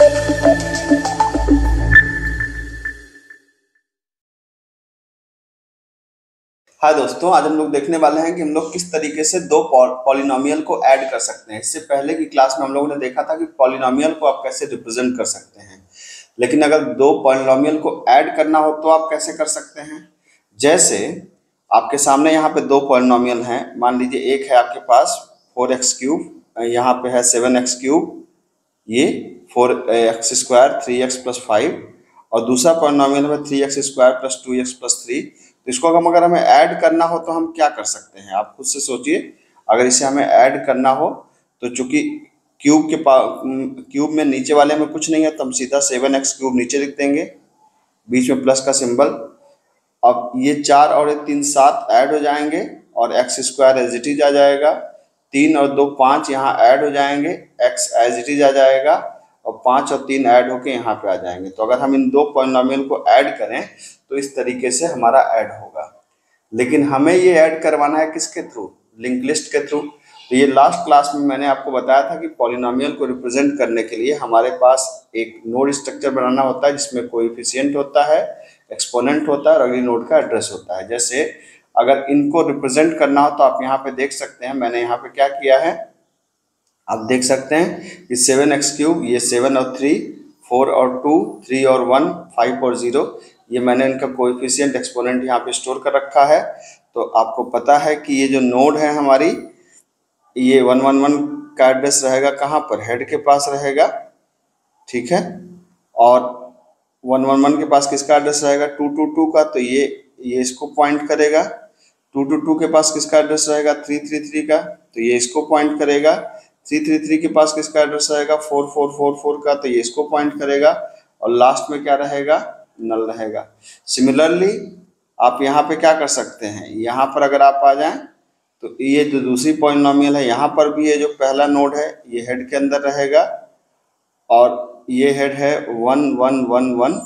हाँ दोस्तों, आज हम लोग देखने वाले हैं कि हम लोग किस तरीके से दो पॉलिनोमियल को ऐड कर सकते हैं। इससे पहले की क्लास में हम लोगों ने देखा था कि पॉलिनोमियल को आप कैसे रिप्रेजेंट कर सकते हैं, लेकिन अगर दो पॉलिनोमियल को ऐड करना हो तो आप कैसे कर सकते हैं। जैसे आपके सामने यहाँ पे दो पॉलिनोमियल हैं। मान लीजिए एक है आपके पास 4x3, यहाँ पे है 7x3, ये 4x² 3x+5, और दूसरा पॉलिनोमियल है 3x² + 2x+3। तो इसको अगर हमें ऐड करना हो तो हम क्या कर सकते हैं, आप खुद से सोचिए। अगर इसे हमें ऐड करना हो तो चूंकि क्यूब में नीचे वाले में कुछ नहीं है तो हम सीधा 7x³ नीचे लिख देंगे, बीच में प्लस का सिंबल। अब ये 4 और 3 7 ऐड हो जाएंगे और x² एज इट इज आ जाएगा। 3 और 2 5 यहाँ ऐड हो जाएंगे, x एज इट इज आ जाएगा, और 5 और 3 ऐड होके यहाँ पे आ जाएंगे। तो अगर हम इन दो पॉलिनोमियल को ऐड करें तो इस तरीके से हमारा ऐड होगा। लेकिन हमें ये ऐड करवाना है किसके थ्रू, लिंक लिस्ट के थ्रू। तो ये लास्ट क्लास में मैंने आपको बताया था कि पॉलिनोमियल को रिप्रेजेंट करने के लिए हमारे पास एक नोड स्ट्रक्चर बनाना होता है, जिसमें कोएफिशिएंट होता है, एक्सपोनेंट होता है और अगली नोड का एड्रेस होता है। जैसे अगर इनको रिप्रेजेंट करना हो तो आप यहाँ पे देख सकते हैं, मैंने यहाँ पे क्या किया है, आप देख सकते हैं कि 7x3, ये 7 और 3, 4 और 2, 3 और 1, 5 और 0, ये मैंने इनका कोएफिशिएंट एक्सपोनेंट यहाँ पे स्टोर कर रखा है। तो आपको पता है कि ये जो नोड है हमारी, ये 1 1 1 का एड्रेस रहेगा कहाँ पर, हेड के पास रहेगा, ठीक है। और 1 1 1 के पास किसका एड्रेस रहेगा, 2 2 2 का, तो ये इसको पॉइंट करेगा। 2 2 2 के पास किसका एड्रेस रहेगा, 3 3 3 का, तो ये इसको पॉइंट करेगा। 3 3 3 के पास किसका एड्रेस रहेगा, 4 4 4 4 का, तो ये इसको पॉइंट करेगा। और लास्ट में क्या रहेगा, नल रहेगा। सिमिलरली आप यहाँ पे क्या कर सकते हैं, यहाँ पर अगर आप आ जाएं तो ये जो दूसरी पॉलिनोमियल है यहाँ पर भी ये जो पहला नोड है ये हेड के अंदर रहेगा, और ये हेड है 1 1 1 1।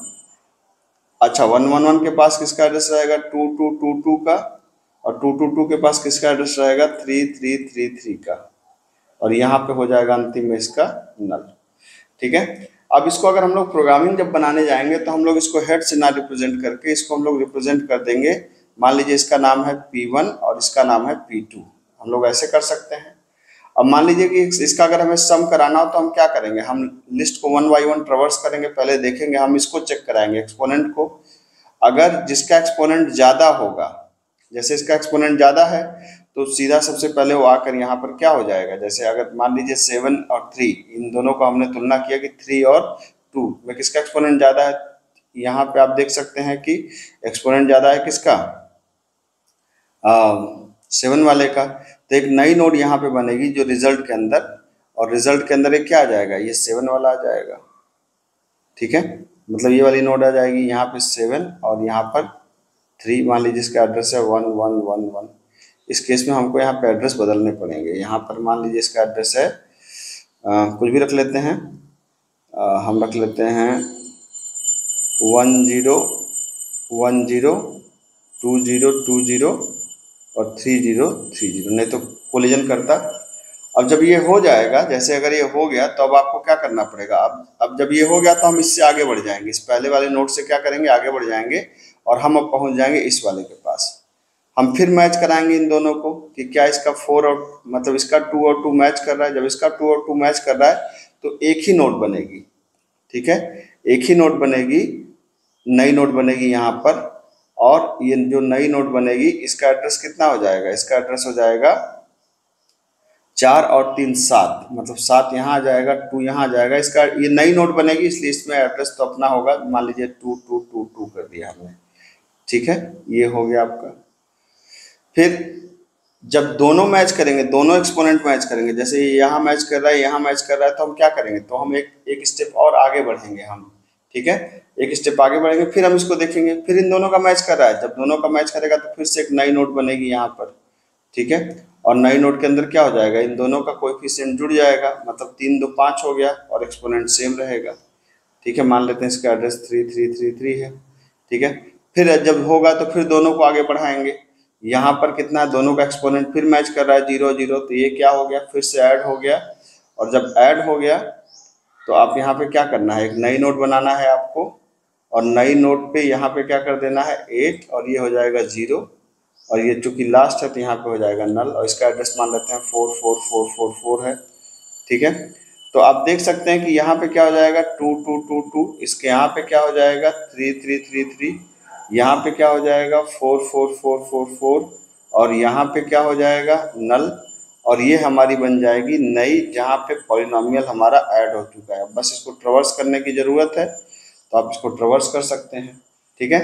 अच्छा, 1 1 1 के पास किसका एड्रेस रहेगा, 2 2 2 2 का, और 2 2 2 के पास किसका एड्रेस रहेगा, 3 3 3 3 का, और यहाँ पे हो जाएगा अंतिम में इसका नल, ठीक है। अब इसको अगर हम लोग प्रोग्रामिंग जब बनाने जाएंगे तो हम लोग इसको हेड से ना रिप्रेजेंट करके इसको हम लोग रिप्रेजेंट कर देंगे। मान लीजिए इसका नाम है P1 और इसका नाम है P2, हम लोग ऐसे कर सकते हैं। अब मान लीजिए कि इसका अगर हमें सम कराना हो तो हम क्या करेंगे, हम लिस्ट को 1 बाई 1 ट्रवर्स करेंगे। पहले देखेंगे, हम इसको चेक कराएंगे एक्सपोनेंट को। अगर जिसका एक्सपोनेंट ज़्यादा होगा, जैसे इसका एक्सपोनेंट ज़्यादा है तो सीधा सबसे पहले वो आकर यहाँ पर क्या हो जाएगा, जैसे अगर मान लीजिए 7 और 3, इन दोनों को हमने तुलना किया कि 3 और 2 में किसका एक्सपोनेंट ज़्यादा है। यहाँ पे आप देख सकते हैं कि एक्सपोनेंट ज़्यादा है किसका, 7 वाले का। तो एक नई नोड यहाँ पे बनेगी जो रिजल्ट के अंदर, और रिजल्ट के अंदर एक क्या आ जाएगा, ये 7 वाला आ जाएगा, ठीक है। मतलब ये वाली नोड आ जाएगी यहाँ पे 7 और यहाँ पर 3। मान लीजिए इसका एड्रेस है 1 1 1 1। इस केस में हमको यहाँ पे एड्रेस बदलने पड़ेंगे। यहाँ पर मान लीजिए इसका एड्रेस है कुछ भी रख लेते हैं, हम रख लेते हैं 1 0 1 0 2 0 2 0 और 3 0 3 0, नहीं तो कोलिजन करता। अब जब ये हो जाएगा, जैसे अगर ये हो गया तो अब आपको क्या करना पड़ेगा, अब जब ये हो गया तो हम इससे आगे बढ़ जाएंगे, इस पहले वाले नोड से क्या करेंगे, आगे बढ़ जाएंगे और हम अब पहुंच जाएंगे इस वाले के पास। हम फिर मैच कराएंगे इन दोनों को कि क्या इसका 4 और मतलब इसका 2 और 2 मैच कर रहा है। जब इसका 2 और 2 मैच कर रहा है तो एक ही नोड बनेगी, ठीक है, एक ही नोड बनेगी, नई नोड बनेगी यहाँ पर। और ये जो नई नोड बनेगी इसका एड्रेस कितना हो जाएगा, इसका एड्रेस हो जाएगा 4 और 3 7, मतलब 7 यहाँ आ जाएगा, 2 यहाँ आ जाएगा। इसका ये नई नोड बनेगी इसलिए इसमें एड्रेस तो अपना होगा। मान लीजिए 2 2 2 2 कर दिया हमने, ठीक है, ये हो गया आपका। फिर जब दोनों मैच करेंगे, दोनों एक्सपोनेंट मैच करेंगे, जैसे ये यहाँ मैच कर रहा है, यहाँ मैच कर रहा है, तो हम क्या करेंगे, तो हम एक स्टेप और आगे बढ़ेंगे हम, ठीक है, एक स्टेप आगे बढ़ेंगे। फिर हम इसको देखेंगे, फिर इन दोनों का मैच कर रहा है, जब दोनों का मैच करेगा तो फिर से एक नई नोड बनेगी यहाँ पर, ठीक है। और नई नोड के अंदर क्या हो जाएगा, इन दोनों का कोएफिशिएंट जुड़ जाएगा, मतलब 3 2 5 हो गया और एक्सपोनेंट सेम रहेगा, ठीक है। मान लेते हैं इसका एड्रेस 3 3 3 3 है, ठीक है। फिर जब होगा तो फिर दोनों को आगे बढ़ाएंगे। यहाँ पर कितना, दोनों का एक्सपोनेंट फिर मैच कर रहा है 0 0, तो ये क्या हो गया, फिर से ऐड हो गया। और जब ऐड हो गया तो आप यहाँ पे क्या करना है, एक नई नोट बनाना है आपको, और नई नोट पे यहाँ पे क्या कर देना है 8, और ये हो जाएगा 0, और ये चूंकि लास्ट है तो यहाँ पे हो जाएगा नल, और इसका एड्रेस मान लेते हैं 44444 है। ठीक है, तो आप देख सकते हैं कि यहाँ पे क्या हो जाएगा 2222, इसके यहाँ पे क्या हो जाएगा 3333, यहाँ पे क्या हो जाएगा 44444, और यहाँ पे क्या हो जाएगा नल, और ये हमारी बन जाएगी नई, जहाँ पे पॉलिनोमियल हमारा ऐड हो चुका है। बस इसको ट्रवर्स करने की ज़रूरत है, तो आप इसको ट्रवर्स कर सकते हैं। ठीक है,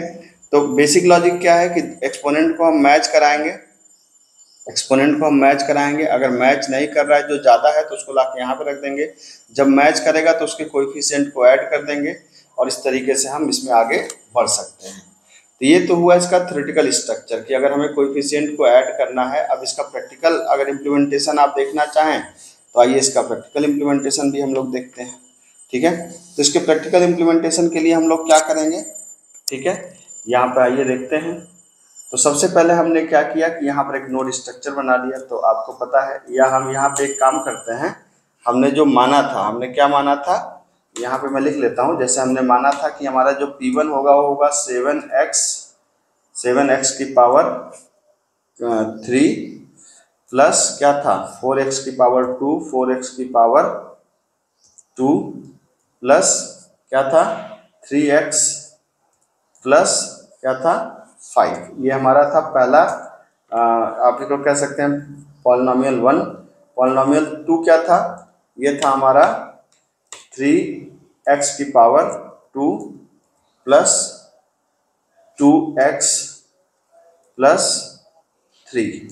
तो बेसिक लॉजिक क्या है कि एक्सपोनेंट को हम मैच कराएंगे, एक्सपोनेंट को हम मैच कराएंगे, अगर मैच नहीं कर रहा है, जो ज़्यादा है तो उसको ला के यहाँ पे रख देंगे, जब मैच करेगा तो उसके कोएफिशिएंट को ऐड कर देंगे, और इस तरीके से हम इसमें आगे बढ़ सकते हैं। तो ये तो हुआ इसका थ्योरेटिकल स्ट्रक्चर कि अगर हमें कोएफिशिएंट को ऐड करना है। अब इसका प्रैक्टिकल अगर इम्प्लीमेंटेशन आप देखना चाहें तो आइए इसका प्रैक्टिकल इम्प्लीमेंटेशन भी हम लोग देखते हैं। ठीक है, तो इसके प्रैक्टिकल इम्प्लीमेंटेशन के लिए हम लोग क्या करेंगे, ठीक है, यहाँ पर आइए देखते हैं। तो सबसे पहले हमने क्या किया कि यहाँ पर एक नोड स्ट्रक्चर बना लिया। तो आपको पता है, या हम यहाँ पे एक काम करते हैं, हमने जो माना था, हमने क्या माना था, यहाँ पे मैं लिख लेता हूँ। जैसे हमने माना था कि हमारा जो P1 होगा वो होगा 7x की पावर 3 प्लस क्या था 4x की पावर 2, 4x की पावर 2 प्लस क्या था 3x प्लस क्या था 5। ये हमारा था पहला, आप इसको कह सकते हैं पॉलिनोमियल 1। पॉलिनोमियल 2 क्या था, ये था हमारा 3x की पावर 2 प्लस 2x प्लस 3।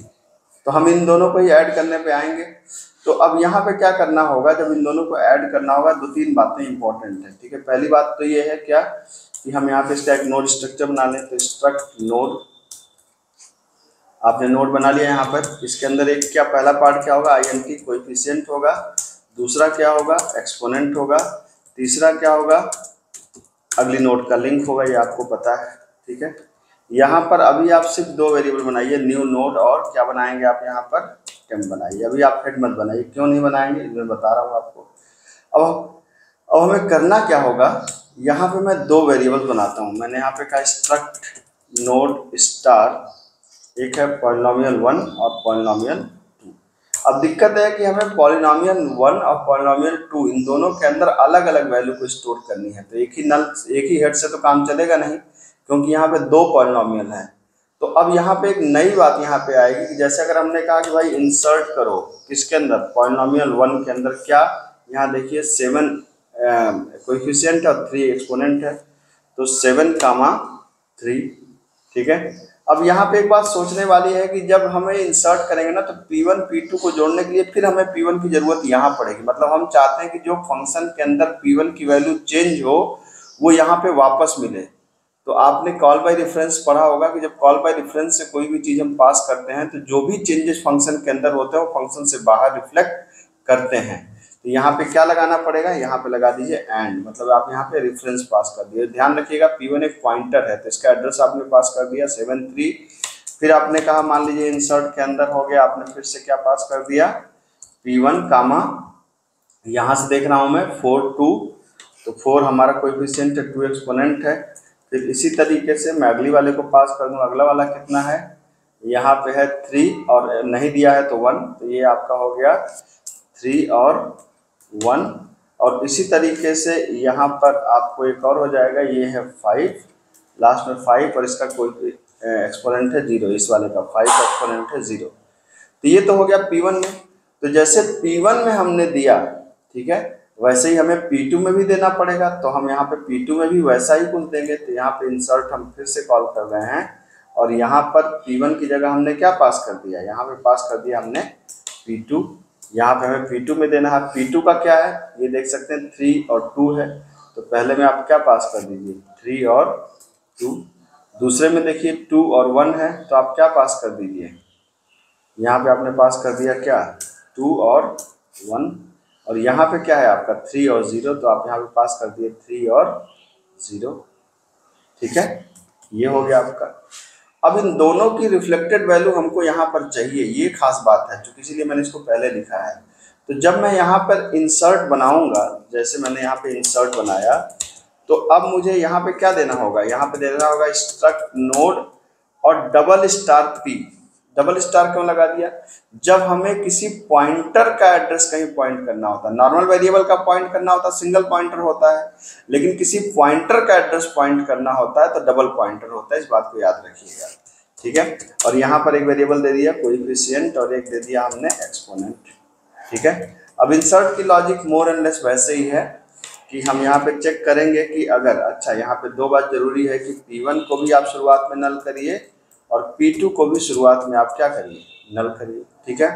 तो हम इन दोनों को ही ऐड करने पे आएंगे। तो अब यहाँ पे क्या करना होगा, जब इन दोनों को ऐड करना होगा, दो तीन बातें इंपॉर्टेंट है। ठीक है, पहली बात तो ये है क्या कि हम यहाँ पे इसका एक नोड स्ट्रक्चर बना लें। तो स्ट्रक्ट नोड, आपने नोड बना लिया यहाँ पर। इसके अंदर एक क्या पहला पार्ट क्या होगा, INT कोएफिशिएंट होगा, दूसरा क्या होगा एक्सपोनेंट होगा, तीसरा क्या होगा अगली नोड का लिंक होगा, ये आपको पता है। ठीक है, यहाँ पर अभी आप सिर्फ दो वेरिएबल बनाइए, न्यू नोड और क्या बनाएंगे आप यहाँ पर टेम्प बनाइए। अभी आप हेड मत बनाइए, क्यों नहीं बनाएंगे मैं बता रहा हूँ आपको। अब हमें करना क्या होगा, यहाँ पे मैं दो वेरिएबल बनाता हूँ। मैंने यहाँ पे कहा स्ट्रक्ट नोड स्टार, एक है पॉलिनोमियल 1 और पॉलिनोमियल 2। अब दिक्कत है कि हमें पॉलिनोमियल 1 और पॉलिनोमियल 2 इन दोनों के अंदर अलग अलग वैल्यू को स्टोर करनी है। तो एक ही हेड से तो काम चलेगा नहीं, क्योंकि यहाँ पे दो पॉलिनोमियल हैं। तो अब यहाँ पे एक नई बात यहाँ पे आएगी कि जैसे अगर हमने कहा कि भाई इंसर्ट करो किसके अंदर, पॉलिनोमियल 1 के अंदर, क्या यहाँ देखिए 7 कोएफिशिएंट है और 3 एक्सपोनेंट है, तो 7, 3। ठीक है, अब यहाँ पे एक बात सोचने वाली है कि जब हमें इंसर्ट करेंगे ना, तो P1 P2 को जोड़ने के लिए फिर हमें P1 की जरूरत यहाँ पड़ेगी। मतलब हम चाहते हैं कि जो फंक्शन के अंदर P1 की वैल्यू चेंज हो वो यहाँ पे वापस मिले। तो आपने कॉल बाय रेफरेंस पढ़ा होगा कि जब कॉल बाय रेफरेंस से कोई भी चीज हम पास करते हैं तो जो भी चेंजेस फंक्शन के अंदर होते हैं वो फंक्शन से बाहर रिफ्लेक्ट करते हैं। तो यहाँ पे क्या लगाना पड़ेगा, यहाँ पे लगा दीजिए एंड, मतलब आप यहाँ पे रेफरेंस पास कर दिए। ध्यान रखिएगा P1 एक पॉइंटर है, तो इसका एड्रेस आपने पास कर दिया 73। फिर आपने कहा मान लीजिए इंसर्ट के अंदर हो गया, आपने फिर से क्या पास कर दिया P1 कामा, यहाँ से देख रहा हूँ मैं 4 2, तो 4 हमारा कोएफिशिएंट है, 2 एक्सपोनेंट है। फिर इसी तरीके से मैं अगली वाले को पास कर दूँ। अगला वाला कितना है, यहाँ पे है 3 और नहीं दिया है तो 1, तो ये आपका हो गया 3 और 1। और इसी तरीके से यहाँ पर आपको एक और हो जाएगा, ये है 5, लास्ट में 5 और इसका कोई एक्सपोनेंट है 0, इस वाले का 5 एक्सपोनेंट है 0। तो ये तो हो गया P1 में। तो जैसे P1 में हमने दिया, ठीक है, वैसे ही हमें P2 में भी देना पड़ेगा। तो हम यहाँ पे P2 में भी वैसा ही कुछ देंगे। तो यहाँ पे इंसर्ट हम फिर से कॉल कर रहे हैं, और यहाँ पर P1 की जगह हमने क्या पास कर दिया, यहाँ पे पास कर दिया हमने P2। यहाँ पे हमें P2 में देना है। P2 का क्या है, ये देख सकते हैं 3 और 2 है। तो पहले में आप क्या पास कर दीजिए 3 और 2। दूसरे में देखिए 2 और 1 है, तो आप क्या पास कर दीजिए, यहाँ पे आपने पास कर दिया क्या 2 और 1। और यहाँ पे क्या है आपका 3 और 0, तो आप यहाँ पे पास कर दिए 3 और 0। ठीक है, ये हो गया आपका। अब इन दोनों की रिफ्लेक्टेड वैल्यू हमको यहाँ पर चाहिए, ये खास बात है, जो इसीलिए मैंने इसको पहले लिखा है। तो जब मैं यहाँ पर इंसर्ट बनाऊंगा, जैसे मैंने यहाँ पे इंसर्ट बनाया, तो अब मुझे यहाँ पे क्या देना होगा, यहाँ पे देना होगा स्ट्रक्ट नोड और double star P. Double star क्यों लगा दिया? जब हमें किसी पॉइंटर का एड्रेस कहीं पॉइंट करना होता है, नॉर्मल वेरिएबल का पॉइंट करना होता है सिंगल पॉइंटर होता है, लेकिन किसी पॉइंटर का एड्रेस पॉइंट करना होता है तो डबल पॉइंटर होता है, इस बात को याद रखिएगा। ठीक है, और यहाँ पर एक वेरिएबल दे दिया कोएफिशिएंट और एक दे दिया हमने एक्सपोनेंट। ठीक है, अब इंसर्ट की लॉजिक मोर एंड लेस वैसे ही है कि हम यहाँ पे चेक करेंगे कि अगर, अच्छा यहाँ पे दो बात जरूरी है कि P1 को भी आप शुरुआत में नल करिए और P2 को भी शुरुआत में आप क्या करिए, नल करिए। ठीक है,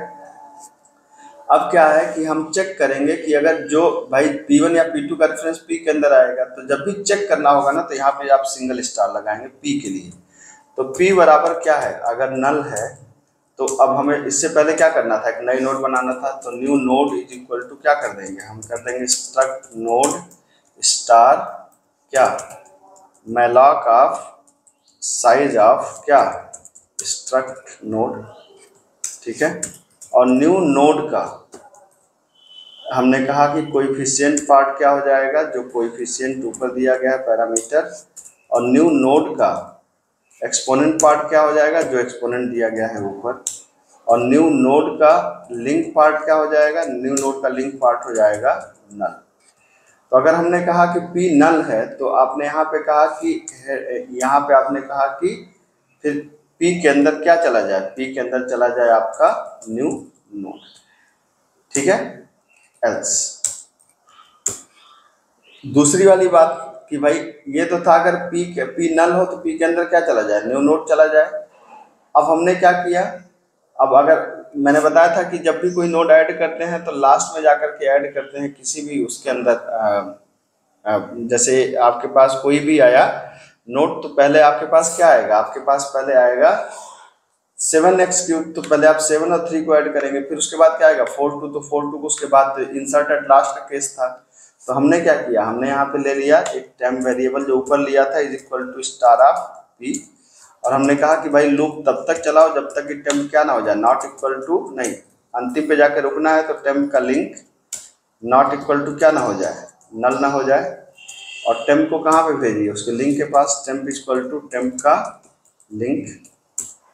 अब क्या है कि हम चेक करेंगे कि अगर जो भाई P1 या P2 का रेफरेंस P के अंदर आएगा, तो जब भी चेक करना होगा ना, तो यहाँ पे आप सिंगल स्टार लगाएंगे P के लिए। तो P बराबर क्या है, अगर नल है तो अब हमें इससे पहले क्या करना था, एक नई नोड बनाना था, तो new node is equal to क्या कर देंगे, हम कर देंगे स्ट्रक्ट नोड स्टार क्या, मैलॉक ऑफ साइज ऑफ क्या, स्ट्रक्ट नोड। ठीक है, और न्यू नोड का हमने कहा कि कोएफिशिएंट पार्ट क्या हो जाएगा, जो कोएफिशिएंट ऊपर दिया गया है पैरामीटर, और न्यू नोड का एक्सपोनेंट पार्ट क्या हो जाएगा, जो एक्सपोनेंट दिया गया है ऊपर, और न्यू नोड का लिंक पार्ट क्या हो जाएगा, न्यू नोड का लिंक पार्ट हो जाएगा नल। तो अगर हमने कहा कि P नल है, तो आपने यहाँ पे कहा कि, यहाँ पे आपने कहा कि फिर P के अंदर क्या चला जाए, P के अंदर चला जाए आपका न्यू नोड। ठीक है, एल्स दूसरी वाली बात कि भाई ये तो था अगर P नल हो तो P के अंदर क्या चला जाए, न्यू नोड चला जाए। अब हमने क्या किया, अब अगर मैंने बताया था कि जब भी कोई नोड ऐड करते हैं तो लास्ट में जाकर के ऐड करते हैं किसी भी उसके अंदर, जैसे आपके पास कोई भी आया नोड, तो पहले आपके पास क्या आएगा, आपके पास पहले आएगा 7x3, तो पहले आप 7 और 3 को ऐड करेंगे, फिर उसके बाद क्या आएगा 4 2, तो 4 2 को उसके बाद इंसर्ट एट लास्ट का केस था। तो हमने क्या किया, हमने यहाँ पे ले लिया एक टेम्प वेरिएबल जो ऊपर लिया था is equal to star of P, और हमने कहा कि भाई लूप तब तक चलाओ जब तक कि टेम्प क्या ना हो जाए, नॉट इक्वल टू, नहीं अंतिम पे जाकर रुकना है, तो टेम्प का लिंक नॉट इक्वल टू क्या ना हो जाए, नल ना हो जाए। और टेम्प को कहाँ पे भेजिए, उसके लिंक के पास, टेम्प इक्वल टू टेम्प का लिंक,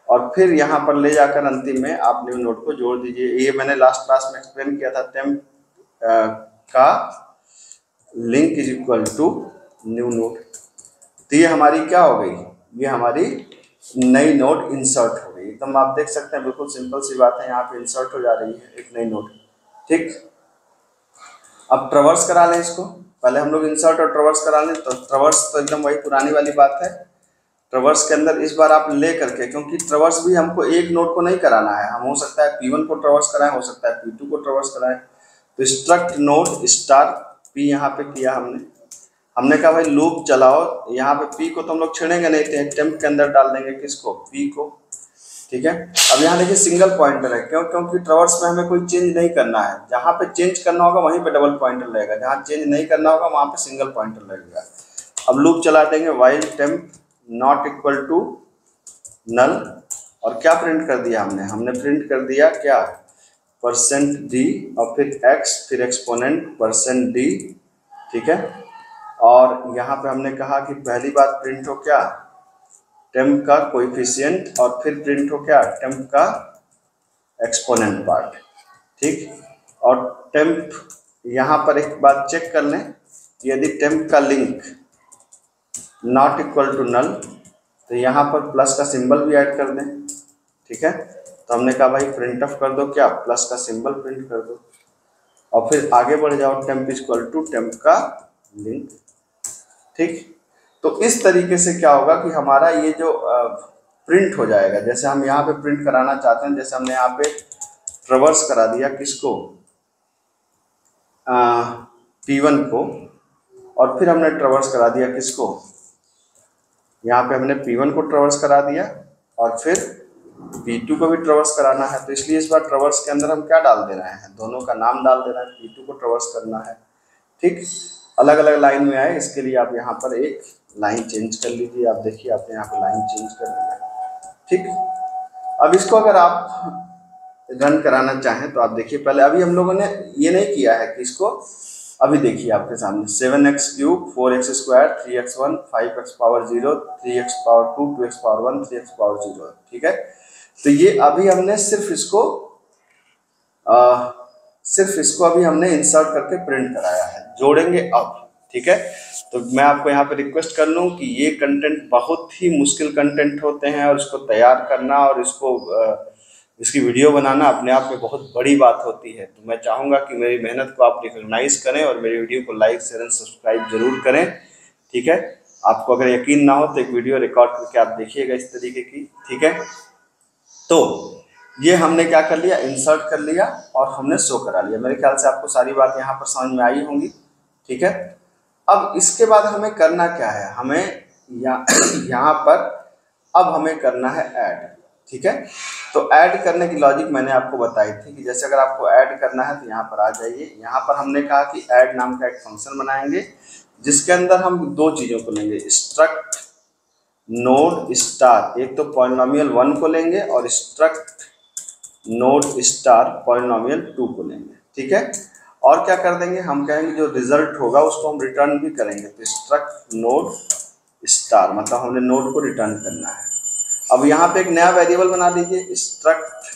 और फिर यहाँ पर ले जाकर अंतिम में आप न्यू नोड को जोड़ दीजिए। ये मैंने लास्ट क्लास में एक्सप्लेन किया था, टेम्प का link is equal to new node. तो ये हमारी क्या हो गई, ये हमारी नई नोड इंसर्ट हो गई। एकदम आप देख सकते हैं बिल्कुल सिंपल सी बात है, यहाँ पे इंसर्ट हो जा रही है एक नई नोड। ठीक, अब ट्रवर्स करा लें इसको, पहले हम लोग इंसर्ट और ट्रवर्स करा लें। तो ट्रवर्स तो एकदम वही पुरानी वाली बात है, ट्रवर्स के अंदर इस बार आप ले करके, क्योंकि ट्रवर्स भी हमको एक नोड को नहीं कराना है, हम हो सकता है P1 को ट्रवर्स कराएं, हो सकता है P2 को ट्रवर्स कराएं। तो स्ट्रक्ट नोड स्टार P यहाँ पे किया हमने कहा भाई लूप चलाओ, यहाँ पे P को तो हम लोग छेड़ेंगे नहीं थे, टेम्प के अंदर डाल देंगे किसको, P को। ठीक है, अब यहाँ देखिए सिंगल पॉइंटर है, क्यों, क्योंकि ट्रवर्स में हमें कोई चेंज नहीं करना है, जहाँ पे चेंज करना होगा वहीं पे डबल पॉइंटर लगेगा, जहाँ चेंज नहीं करना होगा वहाँ पे सिंगल पॉइंटर लगेगा। अब लूप चला देंगे while temp not equal to null, और क्या प्रिंट कर दिया हमने प्रिंट कर दिया क्या, %d और फिर x, फिर एक्सपोनेंट %d। ठीक है, और यहाँ पे हमने कहा कि पहली बात प्रिंट हो क्या, टेम्प का कोएफिशिएंट, और फिर प्रिंट हो क्या, टेम्प का एक्सपोनेंट पार्ट। ठीक, और टेम्प यहाँ पर एक बात चेक कर लें, यदि टेम्प का link not equal to null, तो यहाँ पर प्लस का सिंबल भी ऐड कर दें। ठीक है, तो हमने कहा भाई प्रिंट ऑफ कर दो क्या, प्लस का सिंबल प्रिंट कर दो, और फिर आगे बढ़ जाओ, टेम्प इक्वल टू टेम्प का लिंक। ठीक, तो इस तरीके से क्या होगा कि हमारा ये जो प्रिंट हो जाएगा, जैसे हम यहाँ पे प्रिंट कराना चाहते हैं, जैसे हमने यहाँ पे ट्रवर्स करा दिया किसको, P1 को, और फिर हमने ट्रवर्स करा दिया किसको, यहाँ पे हमने P1 को ट्रवर्स करा दिया और फिर P2 को भी ट्रवर्स कराना है। तो इसलिए इस बार ट्रवर्स के अंदर हम क्या डाल दे रहे हैं, दोनों का नाम डाल दे रहे हैं, P2 को ट्रवर्स करना है। ठीक, अलग अलग लाइन में आए, इसके लिए आप यहाँ पर एक लाइन चेंज कर लीजिए। आप देखिए आपने यहाँ पर लाइन चेंज कर लिया। ठीक, अब इसको अगर आप रन कराना चाहें तो आप देखिए, पहले अभी हम लोगों ने ये नहीं किया है कि इसको, अभी देखिए आपके सामने 7x cube 4x square 3x1 5x power 0 3x power 2 2x power 1 3x power 0, ठीक है। तो ये अभी हमने सिर्फ इसको अभी हमने इंसर्ट करके प्रिंट कराया है, जोड़ेंगे अब, ठीक है। तो मैं आपको यहाँ पे रिक्वेस्ट कर लूँ कि ये कंटेंट बहुत ही मुश्किल कंटेंट होते हैं और इसको तैयार करना और इसकी वीडियो बनाना अपने आप में बहुत बड़ी बात होती है। तो मैं चाहूँगा कि मेरी मेहनत को आप रिकॉग्नाइज करें और मेरी वीडियो को लाइक शेयर एंड सब्सक्राइब जरूर करें, ठीक है। आपको अगर यकीन ना हो तो एक वीडियो रिकॉर्ड करके आप देखिएगा इस तरीके की, ठीक है। तो ये हमने क्या कर लिया, इंसर्ट कर लिया और हमने शो करा लिया। मेरे ख्याल से आपको सारी बात यहाँ पर समझ में आई होंगी, ठीक है। अब इसके बाद हमें करना क्या है, हमें यहाँ पर अब हमें करना है ऐड, ठीक है। तो ऐड करने की लॉजिक मैंने आपको बताई थी कि जैसे अगर आपको ऐड करना है तो यहाँ पर आ जाइए। यहाँ पर हमने कहा कि ऐड नाम का एक फंक्शन बनाएंगे जिसके अंदर हम दो चीज़ों को लेंगे, स्ट्रक्ट नोड स्टार, एक तो पॉलिनोमियल 1 को लेंगे और स्ट्रक्ट नोड स्टार पॉलिनोमियल 2 को लेंगे, ठीक है। और क्या कर देंगे, हम कहेंगे जो रिजल्ट होगा उसको हम रिटर्न भी करेंगे। तो स्ट्रक्ट नोड स्टार मतलब हमने नोड को रिटर्न करना है। अब यहाँ पे एक नया वेरिएबल बना लीजिए, स्ट्रक्ट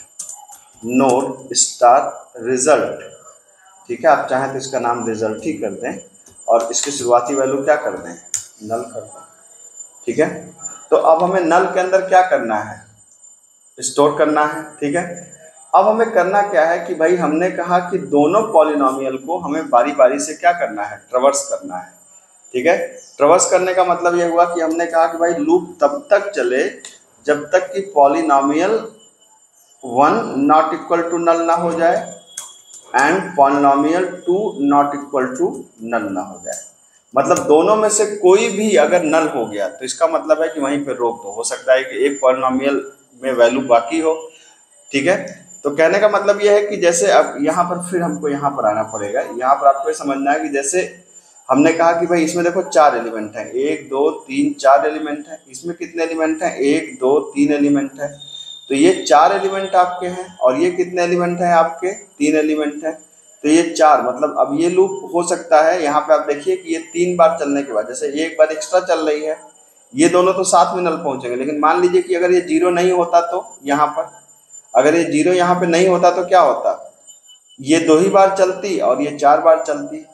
नोड स्टार रिजल्ट, ठीक है। आप चाहें तो इसका नाम रिजल्ट ही कर दें और इसकी शुरुआती वैल्यू क्या कर दें, नल कर दें, ठीक है। तो अब हमें नल के अंदर क्या करना है, स्टोर करना है, ठीक है। अब हमें करना क्या है कि भाई हमने कहा कि दोनों पॉलिनोमियल को हमें बारी बारी से क्या करना है, ट्रवर्स करना है, ठीक है। ट्रवर्स करने का मतलब ये हुआ कि हमने कहा कि भाई लूप तब तक चले जब तक कि polynomial 1 not equal to null ना हो जाए and polynomial 2 not equal to null ना हो जाए। मतलब दोनों में से कोई भी अगर नल हो गया तो इसका मतलब है कि वहीं पर रोक दो। हो सकता है कि एक पॉलिनोमियल में वैल्यू बाकी हो, ठीक है। तो कहने का मतलब यह है कि जैसे अब यहाँ पर फिर हमको यहाँ पर आना पड़ेगा। यहाँ पर आपको ये समझना है कि जैसे हमने कहा कि भाई इसमें देखो 4 एलिमेंट हैं, 1 2 3 4 एलिमेंट हैं। इसमें कितने एलिमेंट हैं, 1 2 3 एलिमेंट हैं। तो ये 4 एलिमेंट आपके हैं और ये कितने एलिमेंट हैं आपके, 3 एलिमेंट हैं। तो ये 4 मतलब अब ये लूप हो सकता है, यहाँ पे आप देखिए कि ये 3 बार चलने के बाद जैसे एक बार एक्स्ट्रा चल रही है, ये दोनों तो साथ में नल पहुंचेंगे। लेकिन मान लीजिए कि अगर ये 0 नहीं होता तो यहाँ पर, अगर ये 0 यहाँ पे नहीं होता तो क्या होता, ये 2 ही बार चलती और ये 4 बार चलती।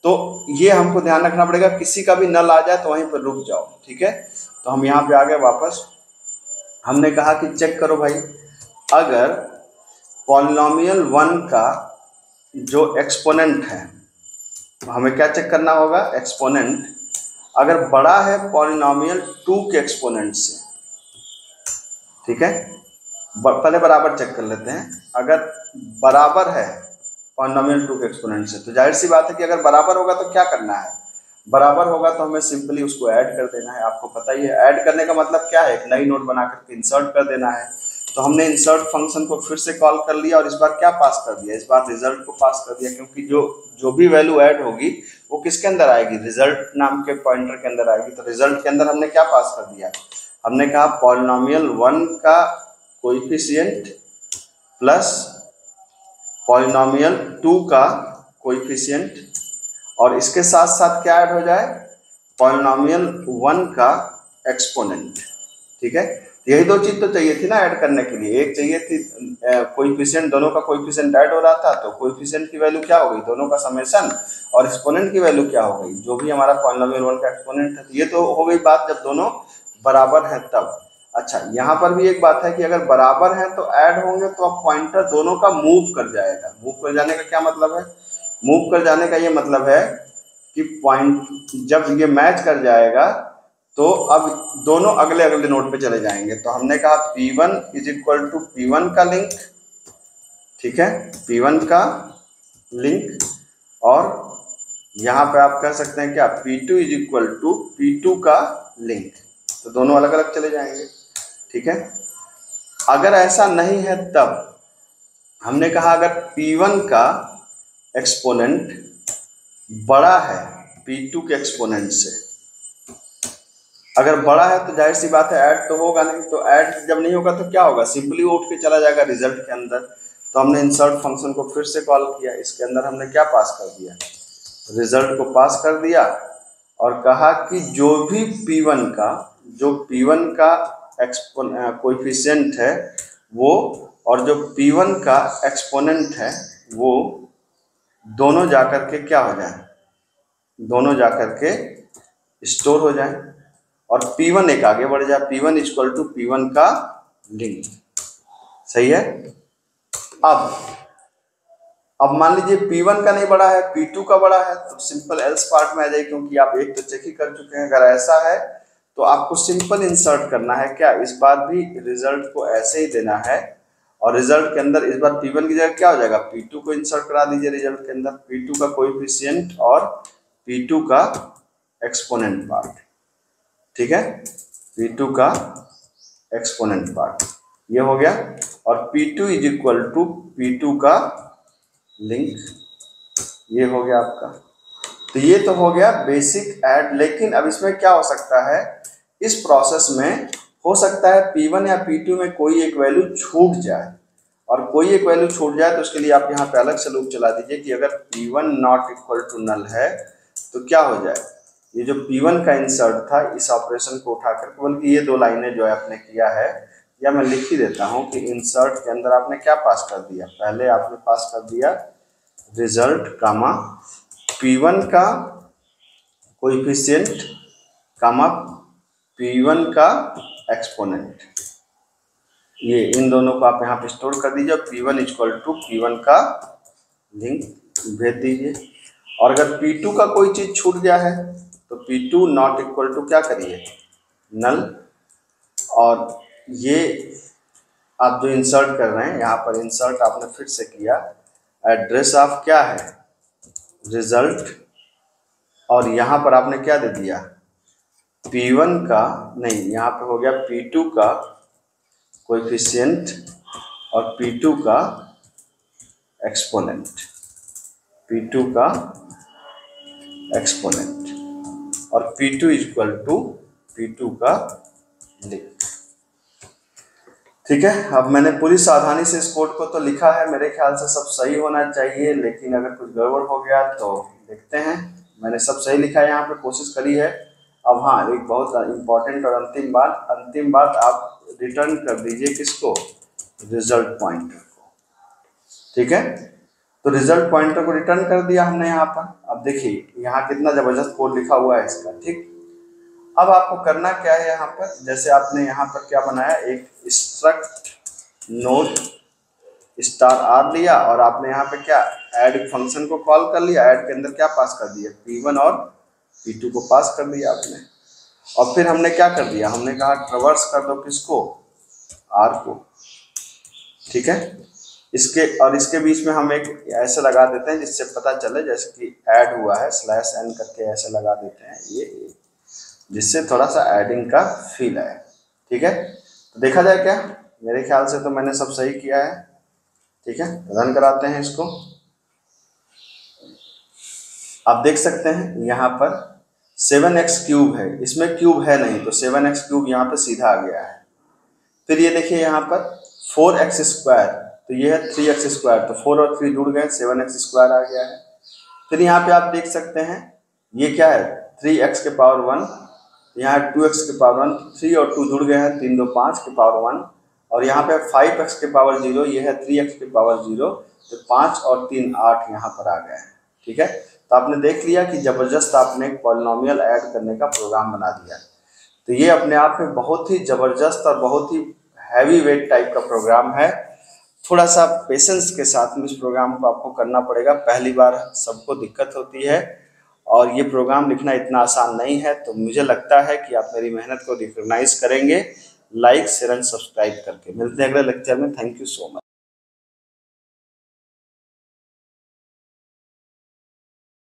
तो ये हमको ध्यान रखना पड़ेगा, किसी का भी नल आ जाए तो वहीं पर रुक जाओ, ठीक है। तो हम यहाँ पे आ गए वापस। हमने कहा कि चेक करो भाई, अगर पॉलिनोमियल 1 का जो एक्सपोनेंट है, हमें क्या चेक करना होगा, एक्सपोनेंट अगर बड़ा है पॉलिनोमियल 2 के एक्सपोनेंट से, ठीक है। पहले बराबर चेक कर लेते हैं। अगर बराबर है पॉलिनोमियल 2 के एक्सपोनेंट से तो जाहिर सी बात है कि अगर बराबर होगा तो क्या करना है, बराबर होगा तो हमें सिंपली उसको ऐड कर देना है। आपको पता ही है ऐड करने का मतलब क्या है, एक नई नोड बना करके इंसर्ट कर देना है। तो हमने इंसर्ट फंक्शन को फिर से कॉल कर लिया और इस बार क्या पास कर दिया, इस बार रिजल्ट को पास कर दिया, क्योंकि जो भी वैल्यू ऐड होगी वो किसके अंदर आएगी, रिजल्ट नाम के पॉइंटर के अंदर आएगी। तो रिजल्ट के अंदर हमने क्या पास कर दिया, हमने कहा पॉलिनोमियल 1 का कोएफिशिएंट प्लस पॉलिनोमियल 2 का कोएफिशिएंट और इसके साथ साथ क्या ऐड हो जाए, पॉलिनोमियल 1 का एक्सपोनेंट, ठीक है। यही दो चीज तो चाहिए थी ना ऐड करने के लिए, एक चाहिए थी कोएफिशिएंट, दोनों का कोएफिशिएंट ऐड हो रहा था तो कोएफिशिएंट की वैल्यू क्या हो गई, दोनों का समेशन, और एक्सपोनेंट की वैल्यू क्या हो गई, जो भी हमारा पॉलिनोमियल 1 का एक्सपोनेंट है। तो ये तो हो गई बात जब दोनों बराबर हैं तब। अच्छा, यहाँ पर भी एक बात है कि अगर बराबर है तो ऐड होंगे तो अब पॉइंटर दोनों का मूव कर जाएगा। मूव कर जाने का क्या मतलब है, मूव कर जाने का ये मतलब है कि पॉइंट जब ये मैच कर जाएगा तो अब दोनों अगले अगले नोड पे चले जाएंगे। तो हमने कहा P1 is equal to P1 का लिंक, ठीक है, P1 का लिंक, और यहाँ पे आप कह सकते हैं क्या, P2 is equal to P2 का लिंक। तो दोनों अलग अलग चले जाएंगे, ठीक है। अगर ऐसा नहीं है तब हमने कहा अगर P1 का एक्सपोनेंट बड़ा है P2 के एक्सपोनेंट से, अगर बड़ा है तो जाहिर सी बात है ऐड तो होगा नहीं। तो ऐड जब नहीं होगा तो क्या होगा, सिंपली उठ के चला जाएगा रिजल्ट के अंदर। तो हमने इंसर्ट फंक्शन को फिर से कॉल किया, इसके अंदर हमने क्या पास कर दिया, रिजल्ट को पास कर दिया और कहा कि जो भी P1 का कोएफिशिएंट है वो और जो P1 का एक्सपोनेंट है वो दोनों जाकर के क्या हो जाए, दोनों जाकर के स्टोर हो जाए और P1 एक आगे बढ़ जाए, P1 इक्वल टू P1 का लिंक। सही है। अब मान लीजिए P1 का नहीं बढ़ा है, P2 का बढ़ा है, तो सिंपल एल्स पार्ट में आ जाए, क्योंकि आप एक तो चेक ही कर चुके हैं। अगर ऐसा है तो आपको सिंपल इंसर्ट करना है, क्या इस बार भी रिजल्ट को ऐसे ही देना है और रिजल्ट के अंदर इस बार P1 की जगह क्या हो जाएगा, P2 को इंसर्ट करा दीजिए रिजल्ट के अंदर, P2 का कोएफिशिएंट और P2 का एक्सपोनेंट पार्ट। ठीक है, P2 का एक्सपोनेंट पार्ट ये हो गया और P2 is equal to P2 का लिंक, ये हो गया आपका। तो ये तो हो गया बेसिक ऐड। लेकिन अब इसमें क्या हो सकता है, इस प्रोसेस में हो सकता है P1 या P2 में कोई एक वैल्यू छूट जाए, और कोई एक वैल्यू छूट जाए तो उसके लिए आप यहाँ पे अलग से लूप चला दीजिए कि अगर P1 नॉट इक्वल टू नल है तो क्या हो जाए, ये जो P1 का इंसर्ट था इस ऑपरेशन को उठाकर, बल्कि ये दो लाइनें जो है आपने किया है या मैं लिख ही देता हूँ कि इंसर्ट के अंदर आपने क्या पास कर दिया, पहले आपने पास कर दिया रिजल्ट कामा P1 का कोएफिशिएंट कामा P1 का एक्सपोनेंट, ये इन दोनों को आप यहाँ पे स्टोर कर दीजिए। P1 इक्वल टू P1 का लिंक भेज दीजिए। और अगर P2 का कोई चीज छूट गया है तो P2 नॉट इक्वल टू क्या करिए, नल। और ये आप जो इंसर्ट कर रहे हैं यहाँ पर इंसर्ट आपने फिर से किया, एड्रेस ऑफ क्या है, रिजल्ट, और यहाँ पर आपने क्या दे दिया, P1 का नहीं, यहाँ पे हो गया P2 का कोएफिशिएंट और P2 का एक्सपोनेंट, P2 का एक्सपोनेंट और P2 इक्वल टू P2 का लिंक। ठीक है, अब मैंने पूरी सावधानी से इस कोड को तो लिखा है, मेरे ख्याल से सब सही होना चाहिए, लेकिन अगर कुछ गड़बड़ हो गया तो देखते हैं। मैंने सब सही लिखा है, यहाँ पे कोशिश करी है। अब हाँ, एक बहुत इम्पोर्टेंट और अंतिम बात आप रिटर्न कर दीजिए किसको, रिजल्ट पॉइंटर को। ठीक है, तो रिजल्ट पॉइंटर को रिटर्न कर दिया हमने यहाँ पर। अब देखिए यहाँ कितना जबरदस्त कोड लिखा हुआ है इसका। ठीक, अब आपको करना क्या है, यहाँ पर जैसे आपने यहाँ पर क्या बनाया, एक स्ट्रक्ट नोड स्टार आर लिया और आपने यहाँ पे क्या ऐड फंक्शन को कॉल कर लिया, ऐड के अंदर क्या पास कर दिया, P1 और P2 को पास कर दिया आपने। और फिर हमने क्या कर दिया, हमने कहा ट्रवर्स कर दो किसको, आर को। ठीक है, इसके बीच में हम एक ऐसे लगा देते हैं जिससे पता चले जैसे कि ऐड हुआ है, /n करके ऐसे लगा देते हैं ये, जिससे थोड़ा सा एडिंग का फील आए। ठीक है, तो देखा जाए क्या, मेरे ख्याल से तो मैंने सब सही किया है। ठीक है, रन कराते हैं इसको। आप देख सकते हैं यहाँ पर 7x क्यूब है, इसमें क्यूब है नहीं तो 7x क्यूब यहाँ पर सीधा आ गया है। फिर ये देखिए यहाँ पर 4x स्क्वायर, तो ये है 3x स्क्वायर, तो 4 और 3 जुड़ गए, 7x स्क्वायर आ गया है। फिर यहाँ पे आप देख सकते हैं ये क्या है, 3x के पावर 1, यहाँ 2x के पावर 1, 3 और 2 जुड़ गए हैं, 3 2 5 के पावर 1, और यहाँ पे 5x के पावर 0, ये है 3x के पावर 0, तो 5 और 3 8 यहाँ पर आ गए हैं। ठीक है, तो आपने देख लिया कि जबरदस्त आपने एक पॉलिनोमियल ऐड करने का प्रोग्राम बना दिया। तो ये अपने आप में बहुत ही जबरदस्त और बहुत ही हैवी वेट टाइप का प्रोग्राम है। थोड़ा सा पेशेंस के साथ में इस प्रोग्राम को आपको करना पड़ेगा, पहली बार सबको दिक्कत होती है और ये प्रोग्राम लिखना इतना आसान नहीं है। तो मुझे लगता है कि आप मेरी मेहनत को रिकॉग्नाइज करेंगे लाइक शेयर एंड सब्सक्राइब करके। मिलते हैं अगले लेक्चर में। Thank you so much.